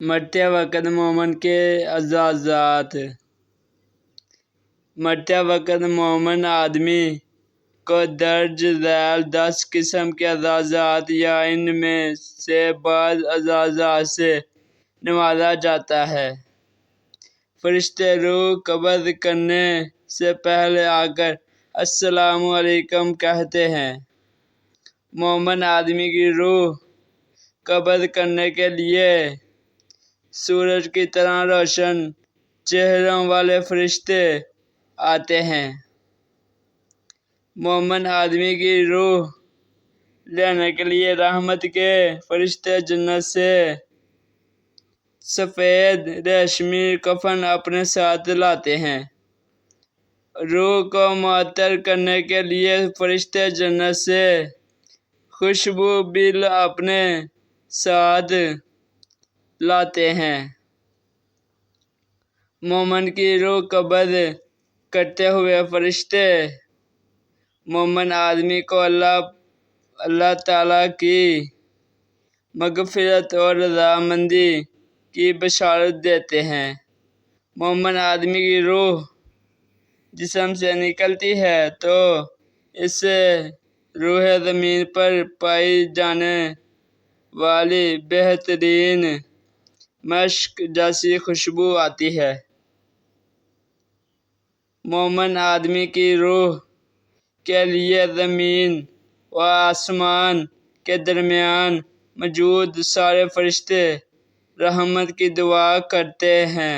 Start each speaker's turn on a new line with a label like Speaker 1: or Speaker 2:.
Speaker 1: مرتے وقت مومن کے اعزازات۔ مرتے وقت مومن آدمی کو درج ذیل 10 قسم کے اعزازات یا ان میں سے بعض اعزازات سے نوازا جاتا ہے۔ فرشتے روح قبض کرنے سے پہلے آ کر السلام علیکم کہتے ہیں۔ مومن آدمی کی روح قبض کرنے کے لیے سورج کی طرح روشن چہروں والے فرشتے آتے ہیں۔ مومن آدمی کی روح لینے کے لیے رحمت کے فرشتے جنت سے سفید ریشمی کفن اپنے ساتھ لاتے ہیں۔ روح کو معطر کرنے کے لیے فرشتے جنت سے خوشبو بل اپنے ساتھ لاتے ہیں۔ مومن کی روح قبض کرتے ہوئے فرشتے مومن آدمی کو اللہ تعالیٰ کی مغفرت اور رضامندی کی بشارت دیتے ہیں۔ مومن آدمی کی روح جسم سے نکلتی ہے تو اس سے روح زمین پر پائی جانے والی بہترین مشک جیسی خوشبو آتی ہے۔ مومن آدمی کی روح کے لیے زمین و آسمان کے درمیان موجود سارے فرشتے رحمت کی دعا کرتے ہیں۔